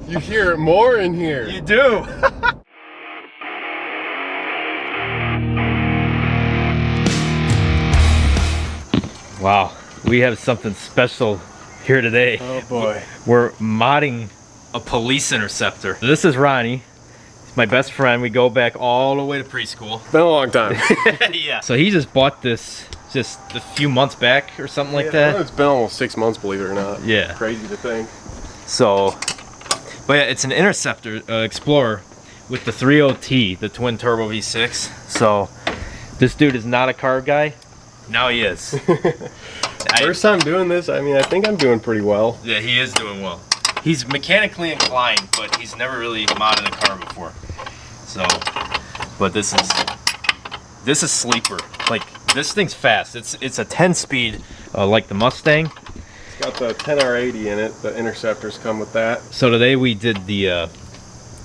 You hear it more in here. You do. Wow, we have something special here today. Oh boy. We're modding a police interceptor. This is Ronnie. He's my best friend. We go back all the way to preschool. Been a long time. Yeah. So he just bought this just a few months back or something like that. It's been almost 6 months, believe it or not. Yeah. Crazy to think. So, but yeah, it's an Interceptor Explorer with the 3.0T, the twin turbo V6. So this dude is not a car guy. Now he is. First time doing this, I mean, I think I'm doing pretty well. Yeah, he is doing well. He's mechanically inclined, but he's never really modded a car before. So, but this is sleeper. Like, this thing's fast. It's a 10-speed, like the Mustang. It's got the 10R80 in it. The Interceptors come with that. So today we did the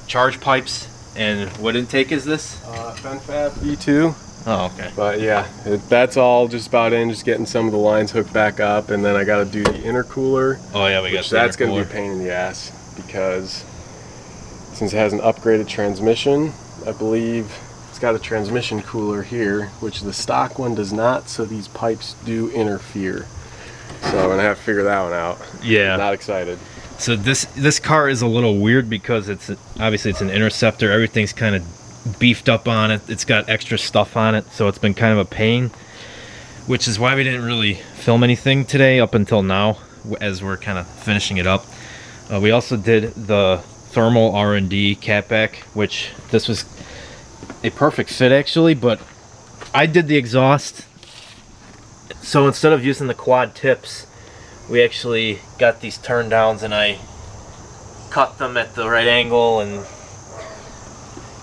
charge pipes, and what intake is this? FenFab V2. Oh, okay. But yeah, that's all just about in, just getting some of the lines hooked back up, and then I got to do the intercooler. Oh yeah, we got the that's intercooler. going to be a pain in the ass because since it has an upgraded transmission, I believe it's got a transmission cooler here, which the stock one does not, so these pipes do interfere. So I'm going to have to figure that one out. Yeah. I'm not excited. So this car is a little weird because it's obviously it's an Interceptor. Everything's kind of beefed up on it. It's got extra stuff on it, so it's been kind of a pain, which is why we didn't really film anything today up until now as we're kind of finishing it up. We also did the thermal R&D catback, which this was a perfect fit actually, but I did the exhaust, so instead of using the quad tips, we actually got these turn downs and I cut them at the right angle and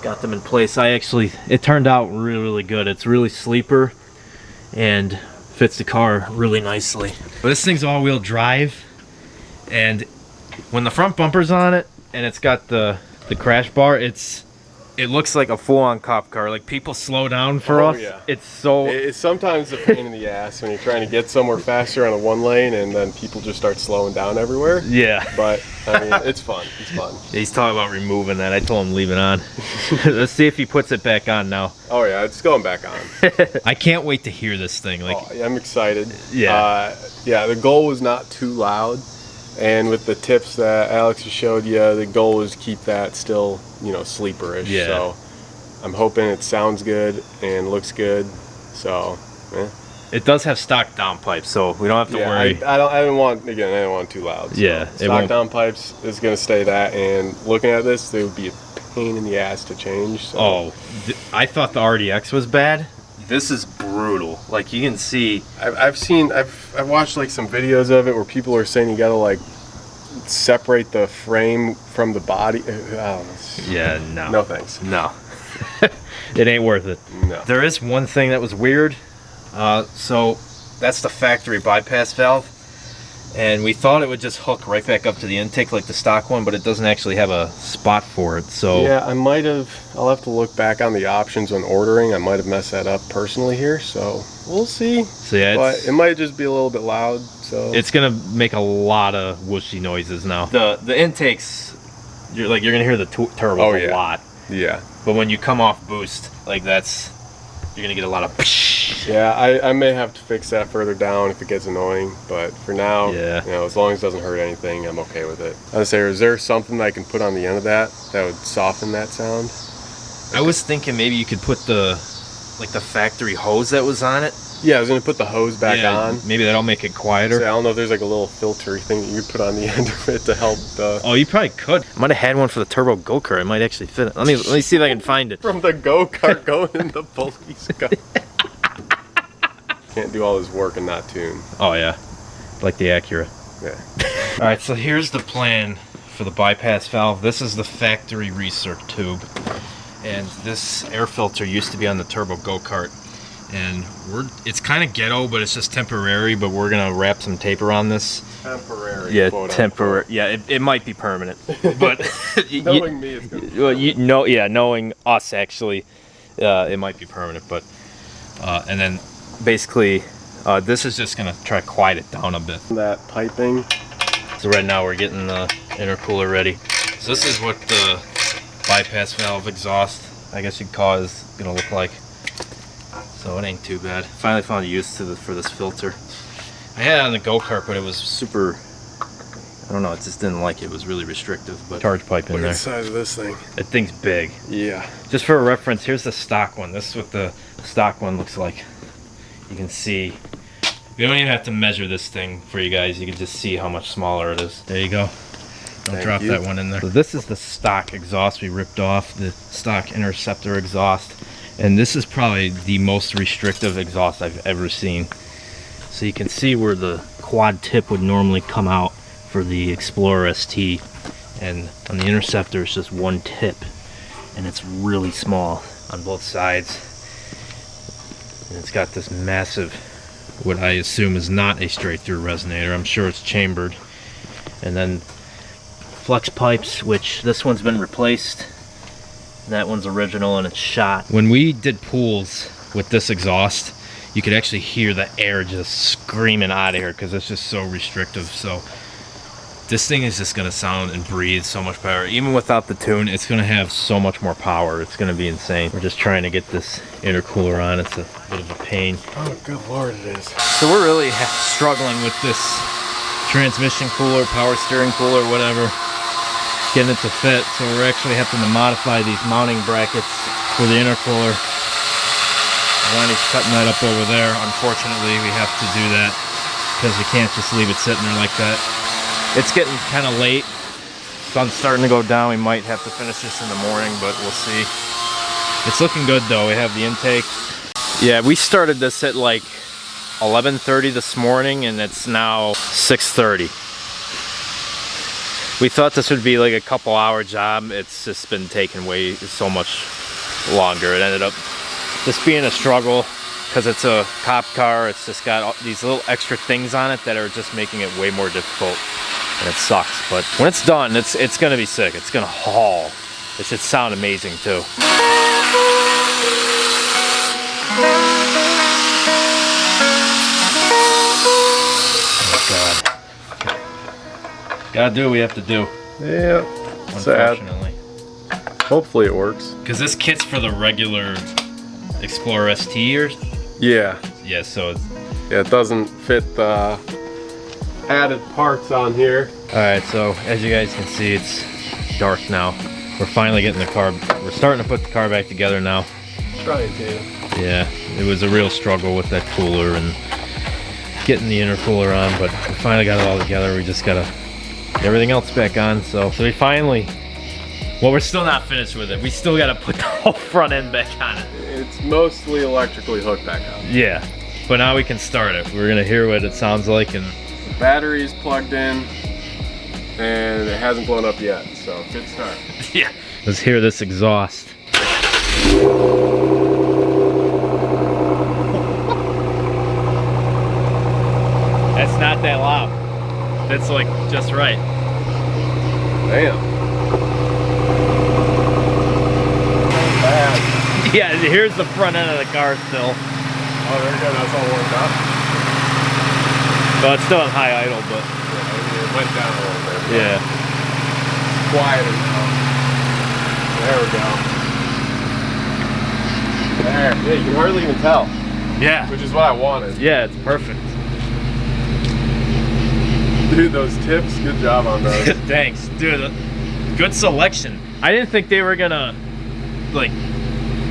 got them in place. It turned out really, really good. It's really sleeper and fits the car really nicely. But this thing's all-wheel drive, and when the front bumper's on it and it's got the crash bar, it looks like a full-on cop car. Like, people slow down for us. Yeah. It's sometimes a pain in the ass when you're trying to get somewhere faster on a one lane and then people just start slowing down everywhere. Yeah. But I mean, it's fun. It's fun. He's talking about removing that. I told him leave it on. Let's see if he puts it back on now. Oh yeah, it's going back on. I can't wait to hear this thing. Like, oh, I'm excited. Yeah. Yeah, the goal was not too loud, and with the tips that Alex showed you, the goal was to keep that still, you know, sleeperish. Yeah. So I'm hoping it sounds good and looks good. So, yeah. It does have stock down pipes, so we don't have to worry. I don't want too loud. So Yeah, stock down pipes is gonna stay that, and looking at this, it would be a pain in the ass to change. So. Oh, I thought the RDX was bad. This is brutal. Like, you can see. I've watched like some videos of it where people are saying you gotta like separate the frame from the body. Yeah, no. No thanks. No. It ain't worth it. No. There is one thing that was weird. So that's the factory bypass valve, and we thought it would just hook right back up to the intake like the stock one, but it doesn't actually have a spot for it. So yeah, I'll have to look back on the options when ordering. I might have messed that up personally here, so we'll see. So yeah, but it might just be a little bit loud. So it's gonna make a lot of whooshy noises now. The intakes, you're gonna hear the turbo a lot. Yeah. But when you come off boost, like you're gonna get a lot of. Yeah, I may have to fix that further down if it gets annoying, but for now, yeah, you know, as long as it doesn't hurt anything, I'm okay with it. I was saying, is there something I can put on the end of that would soften that sound? I was thinking maybe you could put the factory hose that was on it. Yeah, I was gonna put the hose back on. Maybe that'll make it quieter. So I don't know if there's like a little filter thing that you could put on the end of it to help the. Oh, you probably could. I might have had one for the turbo go-kart. I might actually fit it. Let me see if I can find it. From the go-kart going in the police car. Can't do all this work and not tune. Oh yeah, like the Acura. Yeah. All right, so here's the plan for the bypass valve. This is the factory recirc tube, and this air filter used to be on the turbo go-kart, and it's kind of ghetto, but it's just temporary. But we're gonna wrap some tape around this. Temporary. Yeah, temporary. Yeah, it might be permanent, but knowing me, it's gonna be knowing us actually, it might be permanent. But and then basically, this is just gonna try to quiet it down a bit. That piping So right now we're getting the intercooler ready. So this is what the bypass valve exhaust, I guess you'd call it, is gonna look like. So it ain't too bad. Finally found a use for this filter. I had it on the go-kart, but it was super, I don't know, it just didn't like it. It was really restrictive, but charge pipe in there. Look at the size of this thing. That thing's big. Yeah. Just for a reference, here's the stock one. This is what the stock one looks like. You can see, we don't even have to measure this thing for you guys. You can just see how much smaller it is. There you go. Don't drop that one in there. So this is the stock exhaust we ripped off, the stock Interceptor exhaust. And this is probably the most restrictive exhaust I've ever seen. So you can see where the quad tip would normally come out for the Explorer ST. And on the Interceptor, it's just one tip. And it's really small on both sides. And it's got this massive, what I assume is not a straight through resonator. I'm sure it's chambered. And then flex pipes, which this one's been replaced. That one's original and it's shot. When we did pools with this exhaust, you could actually hear the air just screaming out of here because it's just so restrictive. So this thing is just gonna sound and breathe so much better. Even without the tune, it's gonna have so much more power. It's gonna be insane. We're just trying to get this intercooler on. It's a bit of a pain. Oh, good Lord, it is. So we're really struggling with this transmission cooler, power steering cooler, whatever, getting it to fit. So we're actually having to modify these mounting brackets for the intercooler. Ronnie's cutting that up over there. Unfortunately, we have to do that because we can't just leave it sitting there like that. It's getting kind of late. Sun's starting to go down. We might have to finish this in the morning, but we'll see. It's looking good though. We have the intake. Yeah, we started this at like 11:30 this morning and it's now 6:30. We thought this would be like a couple hour job. It's just been taking way so much longer. It ended up just being a struggle because it's a cop car. It's just got all these little extra things on it that are just making it way more difficult. And it sucks, but when it's done, it's gonna be sick. It's gonna haul. It should sound amazing too. Oh God. Gotta do what we have to do. Yeah. Unfortunately. Sad. Hopefully it works. Because this kit's for the regular Explorer ST or? Yeah. Yeah, so it's... Yeah, it doesn't fit the added parts on here. Alright, so as you guys can see, it's dark now. We're finally getting the car, we're starting to put the car back together now. Trying to. Yeah, it was a real struggle with that cooler and getting the intercooler on, but we finally got it all together. We just gotta get everything else back on. So we finally, well, we're still not finished with it. We still gotta put the whole front end back on it. It's mostly electrically hooked back up. Yeah, but now we can start it. We're gonna hear what it sounds like, and the battery's plugged in and it hasn't blown up yet, so good start. Yeah, let's hear this exhaust. That's not that loud. That's like just right. Damn. Bad. Yeah, here's the front end of the car still. Oh, there you go. That's all warmed up. Well, it's still on high idle, but yeah, it went down a little bit. Yeah. It's quieter now. There we go. There. Yeah, you can hardly even tell. Yeah. Which is what I wanted. Yeah, it's perfect. Dude, those tips, good job on those. Thanks, dude. Good selection. I didn't think they were gonna like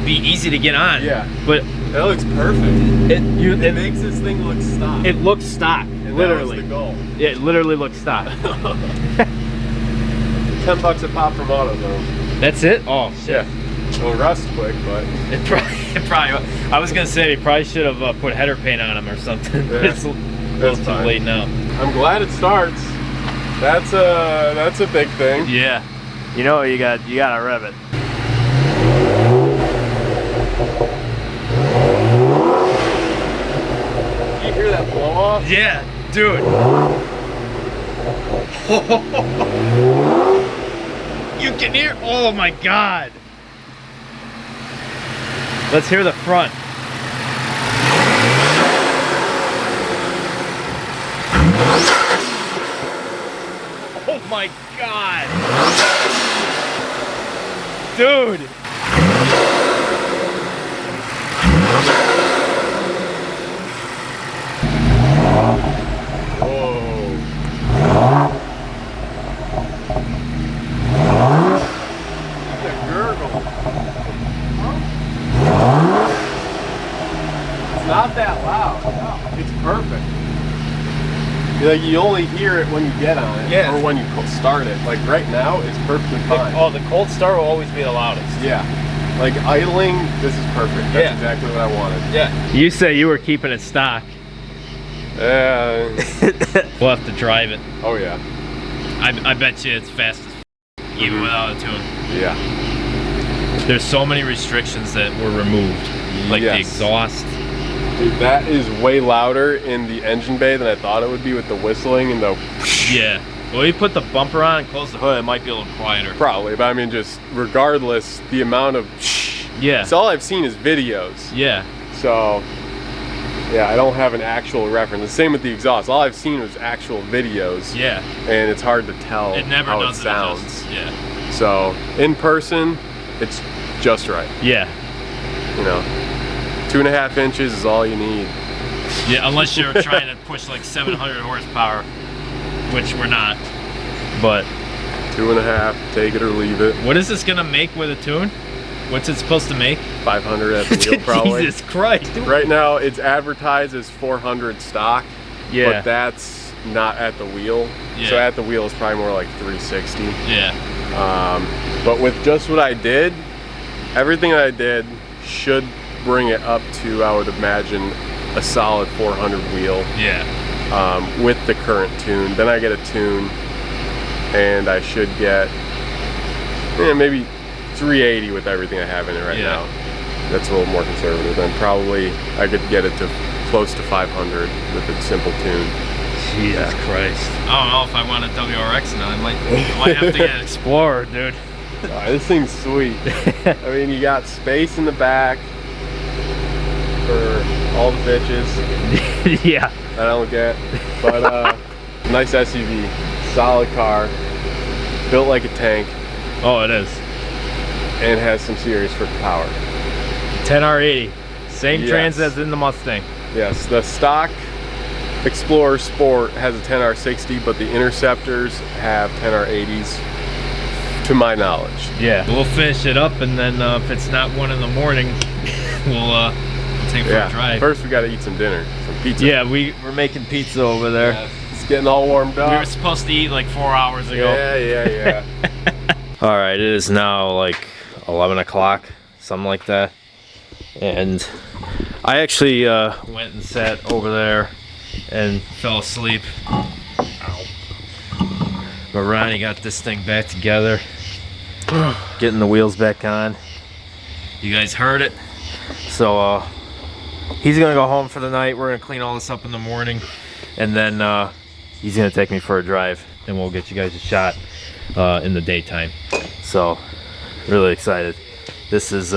be easy to get on. Yeah, but that looks perfect. It makes this thing look stock. It looks stock, and literally. That was the goal. Yeah, it literally looks stock. $10 a pop from AutoZone. That's it? Oh shit. Yeah. It'll rust quick, but it probably. I was gonna say we probably should have put header paint on them or something. Yeah, it's a little too late now. I'm glad it starts. That's a big thing. Yeah. You know you gotta rev it. You hear that blow off? Yeah, dude. You can hear. Oh my God. Let's hear the front. my God. Dude. Not that loud. No. It's perfect. Like you only hear it when you get on it, yeah, or when you start it. Like right now, it's perfectly fine. Oh, the cold start will always be the loudest. Yeah. Like idling, this is perfect. That's exactly what I wanted. Yeah. You say you were keeping it stock. Yeah. We'll have to drive it. Oh yeah. I bet you it's fast as even without a tune. Yeah. There's so many restrictions that were removed, like the exhaust. Dude, that is way louder in the engine bay than I thought it would be with the whistling and the. Yeah. Well, you put the bumper on and close the hood, it might be a little quieter. Probably, but I mean, just regardless, the amount of. Yeah. So all I've seen is videos. Yeah. So. Yeah, I don't have an actual reference. The same with the exhaust. All I've seen was actual videos. Yeah. And it's hard to tell how it does sounds. Yeah. So in person, it's just right. Yeah. You know, 2.5 inches is all you need. Yeah, unless you're trying to push like 700 horsepower, which we're not. But 2.5, take it or leave it. What is this gonna make with a tune? What's it supposed to make? 500 at the wheel, probably. Jesus Christ. Right now, it's advertised as 400 stock. Yeah. But that's not at the wheel. Yeah. So at the wheel is probably more like 360. Yeah. But with just what I did, everything I did should bring it up to, I would imagine, a solid 400 wheel. Yeah. With the current tune. Then I get a tune, and I should get maybe 380 with everything I have in it right now. That's a little more conservative. Then probably I could get it to close to 500 with a simple tune. Jesus Christ. I don't know if I want a WRX now. I might have to get an Explorer, dude. This thing's sweet. I mean, you got space in the back for all the bitches. Yeah. I don't get. But nice SUV, solid car, built like a tank. Oh, it is. And has some serious freaking power. 10R80, same trans as in the Mustang. Yes, the stock Explorer Sport has a 10R60, but the Interceptors have 10R80s, to my knowledge. Yeah, we'll finish it up, and then if it's not 1 in the morning, we'll take it for a drive. First we got to eat some dinner, some pizza. Yeah, we're making pizza over there. Yeah, it's getting all warmed up. We were supposed to eat like 4 hours ago. Yeah. All right, it is now like 11 o'clock, something like that. And I actually went and sat over there and fell asleep. Ow. But Ronnie got this thing back together, getting the wheels back on. You guys heard it. So he's gonna go home for the night. We're gonna clean all this up in the morning, and then he's gonna take me for a drive, and we'll get you guys a shot in the daytime. So really excited. This is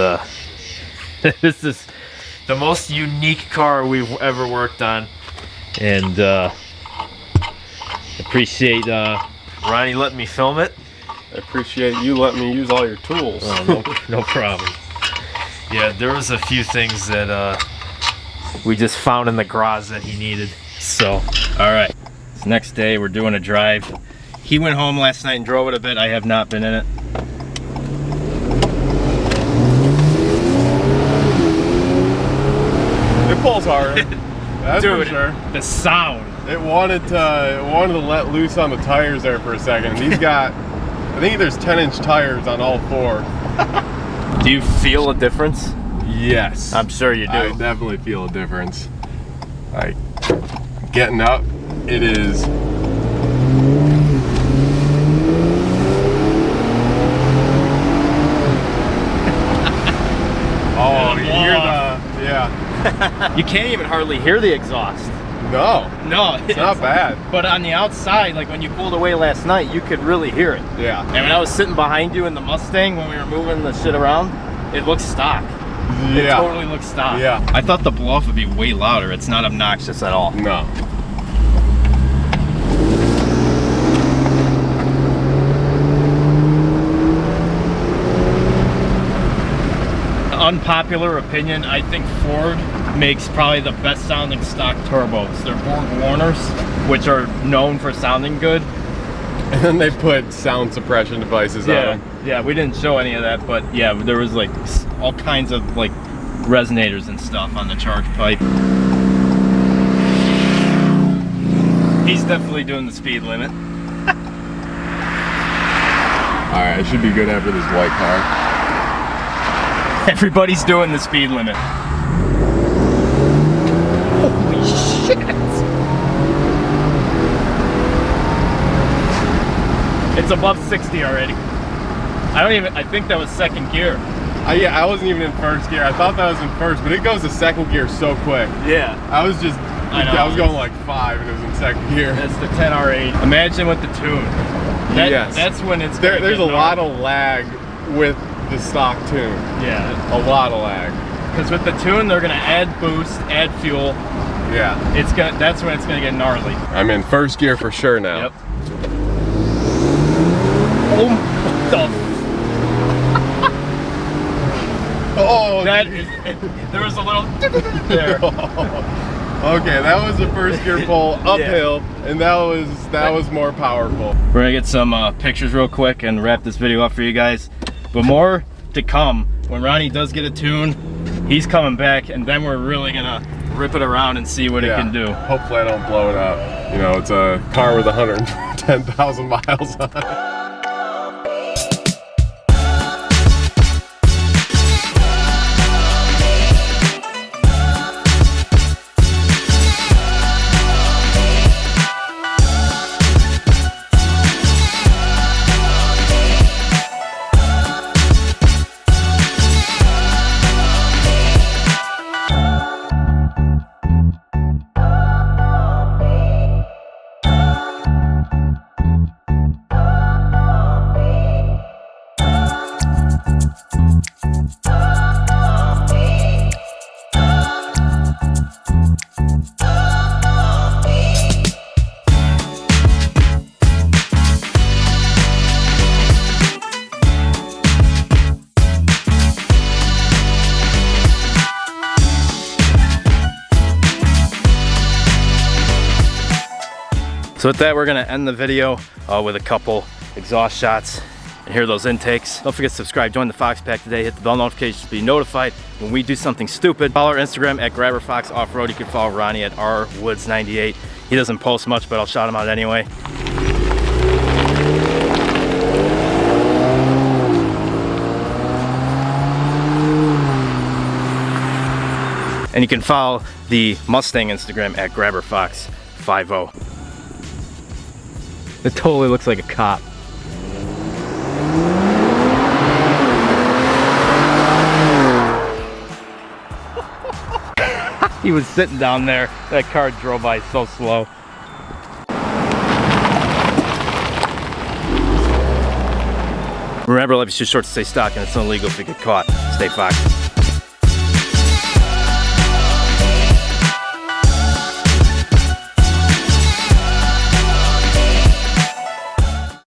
this is the most unique car we've ever worked on, and appreciate Ronnie letting me film it. I appreciate you letting me use all your tools. Oh, no problem. Yeah, there was a few things that we just found in the garage that he needed. So, all right. It's next day, we're doing a drive. He went home last night and drove it a bit. I have not been in it. It pulls hard. That's Dude, for sure. The sound. It wanted to let loose on the tires there for a second. These got, I think there's 10-inch tires on all 4. Do you feel a difference? Yes. I'm sure you do. I definitely feel a difference. Like, getting up, it is. Oh, you hear the, yeah. You can't even hardly hear the exhaust. No. No. It's not bad. But on the outside, like when you pulled away last night, you could really hear it. Yeah. And when I was sitting behind you in the Mustang, when we were moving the shit around, it looked stock. Yeah. It totally looks stock. Yeah. I thought the blow-off would be way louder. It's not obnoxious at all. No. unpopular opinion, I think Ford makes probably the best sounding stock turbos. They're Borg Warners, which are known for sounding good. And then they put sound suppression devices on them. Yeah, we didn't show any of that, but yeah, there was like all kinds of like resonators and stuff on the charge pipe. He's definitely doing the speed limit. Alright, I should be good after this white car. Everybody's doing the speed limit. Holy shit! It's above 60 already. I think that was second gear. Yeah, I wasn't even in first gear. I thought that was in first, but it goes to second gear so quick. Yeah. I was going like 5 and it was in second gear. That's the 10R8. Imagine with the tune. Yes. That's when it's There's a lot of lag with the stock tune. Yeah. A lot of lag. Because with the tune, they're gonna add boost, add fuel. Yeah. That's when it's gonna get gnarly. I'm in first gear for sure now. Yep. Oh, what the? Oh, there was a little there. Okay, that was the first gear pull uphill, and that was more powerful. We're gonna get some pictures real quick and wrap this video up for you guys. But more to come. When Ronnie does get a tune, he's coming back, and then we're really gonna rip it around and see what it can do. Hopefully I don't blow it up. You know, it's a car with 110,000 miles on it. So with that, we're gonna end the video with a couple exhaust shots and hear those intakes. Don't forget to subscribe, join the Fox Pack today, hit the bell notifications to be notified when we do something stupid. Follow our Instagram at GrabberFox Off-Road. You can follow Ronnie at rwoods98. He doesn't post much, but I'll shout him out anyway. And you can follow the Mustang Instagram at GrabberFox50. It totally looks like a cop. He was sitting down there. That car drove by so slow. Remember, life is too short to stay stock, and it's illegal if you get caught. Stay Fox.